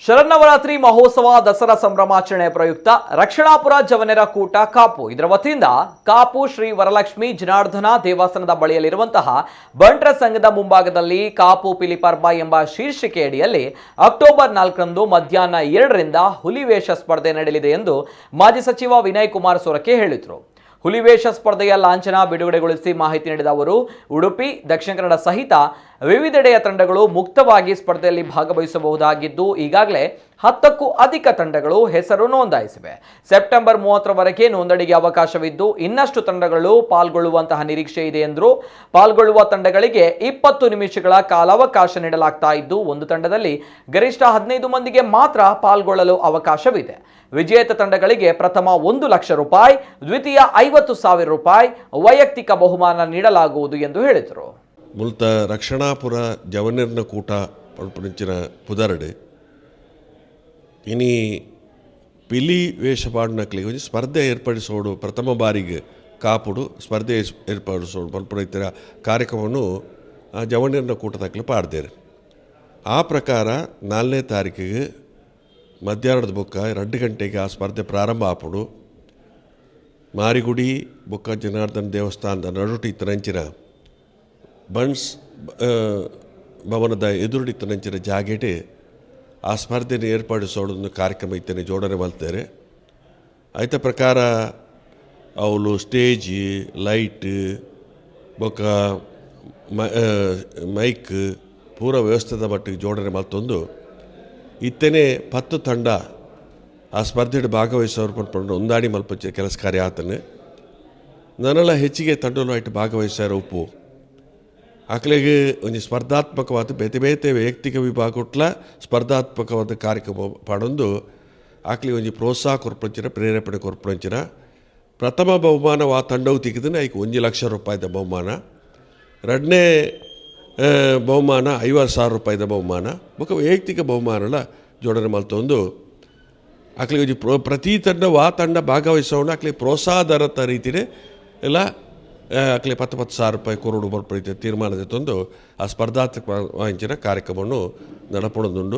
ಶರನ್ನವರಾತ್ರಿ ಮಹೋತ್ಸವ ದಸರಾ ಸಂಭ್ರಮಾಚರಣೆ ಪ್ರಯುಕ್ತ ರಕ್ಷಣಾಪುರ ಜವನೆರ ಕೂಟ ಕಾಪು ಇದರ ವತಿಯಿಂದ ಕಾಪು ಶ್ರೀ ವರಲಕ್ಷ್ಮಿ ಜನಾರ್ದನ ದೇವಸ್ಥಾನದ ಬಳಿಯಲ್ಲಿರುವಂತಹ ಬಂಟ್ರ ಸಂಘದ ಮುಂಭಾಗದಲ್ಲಿ ಕಾಪು ಪಿಲಿಪರ್ಬ ಎಂಬ ಶೀರ್ಷಿಕೆಯಡಿಯಲ್ಲಿ ಅಕ್ಟೋಬರ್ 4ರಂದು ಮಧ್ಯಾಹ್ನ 2ರಿಂದ ಹುಲಿವೇಷ ಸ್ಪರ್ಧೆ ನಡೆಯಲಿದೆ ಎಂದು ಮಾಜಿ ಸಚಿವ ವಿನಯ್ ಕುಮಾರ್ ಸೊರಕೆ ಹೇಳಿದರು. ಹುಲಿವೇಷ ಸ್ಪರ್ಧೆಯ ಲಾಂಛನ ಬಿಡುಗಡೆಗೊಳಿಸಿ ಮಾಹಿತಿ ನೀಡಿದ ಅವರು ಉಡುಪಿ, ದಕ್ಷಿಣ ಕನ್ನಡ ಸಹಿತ ವಿವಿಧೆಡೆಯ ತಂಡಗಳು ಮುಕ್ತವಾಗಿ ಸ್ಪರ್ಧೆಯಲ್ಲಿ ಭಾಗವಹಿಸಬಹುದಾಗಿದ್ದು ಈಗಾಗಲೇ 10ಕ್ಕೂ ಅಧಿಕ ತಂಡಗಳು ಹೆಸರು ನೋಂದಾಯಿಸಿವೆ. ಸೆಪ್ಟೆಂಬರ್ 30ರವರೆಗೆ ನೋಂದಣಿಗೆ ಅವಕಾಶವಿದ್ದು ಇನ್ನಷ್ಟು ತಂಡಗಳು ಪಾಲ್ಗೊಳ್ಳುವಂತಹ ನಿರೀಕ್ಷೆ ಇದೆ ಎಂದರು. ಪಾಲ್ಗೊಳ್ಳುವ ತಂಡಗಳಿಗೆ 20 ನಿಮಿಷಗಳ ಕಾಲಾವಕಾಶ ನೀಡಲಾಗ್ತಾ ಇದ್ದು ಒಂದು ತಂಡದಲ್ಲಿ ಗರಿಷ್ಠ 15 ಮಂದಿಗೆ ಮಾತ್ರ ಪಾಲ್ಗೊಳ್ಳಲು ಅವಕಾಶವಿದೆ. ವಿಜೇತ ತಂಡಗಳಿಗೆ ಪ್ರಥಮ 1 ಲಕ್ಷ ರೂಪಾಯಿ, ದ್ವಿತೀಯ 50,000 ರೂಪಾಯಿ ವೈಯಕ್ತಿಕ ಬಹುಮಾನ ನೀಡಲಾಗುವುದು ಎಂದು ಹೇಳಿದರು. ಮೂಲತಃ ರಕ್ಷಣಾಪುರ ಜವನಿರ್ನ ಕೂಟ ಪಂಚಿನ ಪುದರಡು ಇನಿ ಪಿಲಿ ವೇಷಪಾಡಿನಕ್ಲಿ ಒಂದು ಸ್ಪರ್ಧೆ ಏರ್ಪಡಿಸೋಡು ಪ್ರಥಮ ಬಾರಿಗೆ ಕಾಪುಡು ಸ್ಪರ್ಧೆ ಏರ್ಪಡಿಸೋಡು ಪಂಪುರ ಕಾರ್ಯಕ್ರಮವನ್ನು ಜವನಿರ್ನ ಕೂಟದಕ್ಲಿ ಪಾಡ್ದೇರು. ಆ ಪ್ರಕಾರ 4ನೇ ತಾರೀಕಿಗೆ ಮಧ್ಯಾಹ್ನದ ಬೊಕ್ಕ 2 ಗಂಟೆಗೆ ಆ ಸ್ಪರ್ಧೆ ಪ್ರಾರಂಭ ಆಪುಡು. ಮಾರಿಗುಡಿ ಬೊಕ್ಕ ಜನಾರ್ದನ ದೇವಸ್ಥಾನದ ನಡುಟಿ ಇತ್ತನಂಚಿನ ಬನ್ಸ್ ಭವನದ ಎದುರುಡಿತ್ತನಂಚಿನ ಜಾಗೆಟೆ ಆ ಸ್ಪರ್ಧೆನ ಏರ್ಪಡಿಸೋದನ್ನು ಕಾರ್ಯಕ್ರಮ ಇತ್ತನೆ ಜೋಡಣೆ ಮಾಡ್ತಾರೆ. ಆಯ್ತ ಪ್ರಕಾರ ಅವಳು ಸ್ಟೇಜ್ ಲೈಟ್ ಬೊಕ್ಕ ಮೈಕ್ ಪೂರ ವ್ಯವಸ್ಥೆದ ಮಟ್ಟಿಗೆ ಜೋಡಣೆ ಮಾಡ್ತೊಂದು ಇತ್ತನೇ 10 ತಂಡ ಆ ಸ್ಪರ್ಧೆಯಲ್ಲಿ ಭಾಗವಹಿಸೋರು ಪಂಡು ಒಂದಾಡಿ ಮಲ್ಪಚ್ಚ ಕೆಲಸ ಕಾರ್ಯ ಆತನು ನನ್ನೆಲ್ಲ ಹೆಚ್ಚಿಗೆ ತಂಡಲು ಆಯ್ತು ಭಾಗವಹಿಸ್ಯಾರ ಉಪ್ಪು ಆಕಳಿಗೆ ಒಂದು ಸ್ಪರ್ಧಾತ್ಮಕವಾದ ಬೇತೆ ಬೇತೆ ವೈಯಕ್ತಿಕ ವಿಭಾಗಟ್ಲ ಸ್ಪರ್ಧಾತ್ಮಕವಾದ ಕಾರ್ಯಕ್ರಮ ಪಾಡೊಂದು ಆಕಳಿಗೆ ಒಂದು ಪ್ರೋತ್ಸಾಹ ಕೊರ್ಪಂಚಿನ ಪ್ರೇರೇಪಣೆ ಕೊರ್ಪಂಚಿನ ಪ್ರಥಮ ಬಹುಮಾನ ಆ ತಂಡವು ತೆಗೆದ್ರೆ ಐಕೆ 1 ಲಕ್ಷ ರೂಪಾಯಿದ ಬಹುಮಾನ, 2ನೇ ಬಹುಮಾನ 50,000 ರೂಪಾಯಿದ ಬಹುಮಾನ ಬೊಕ್ಕ ವೈಯಕ್ತಿಕ ಬಹುಮಾನಲ ಜೋಡಣೆ ಮಲ್ತೊಂದು ಆಕಳಿಗೆ ಒಂದು ಪ್ರತಿ ತಂಡ ತಂಡ ಭಾಗವಹಿಸೋಣ ಆಕಳಿಗೆ ಪ್ರೋತ್ಸಾಹಧರತ ರೀತಿಯೇ ಎಲ್ಲ ಆಕಲಿ 10,000 ರೂಪಾಯಿ ಕೊರೋಡು ಬರ್ಪಡಿತ ತೀರ್ಮಾನದ ತಂದು ಆ ಸ್ಪರ್ಧಾತ್ಮಕ ವಾಂಚಿನ ಕಾರ್ಯಕ್ರಮವನ್ನು ನಡಪಡೋದುಂಡು.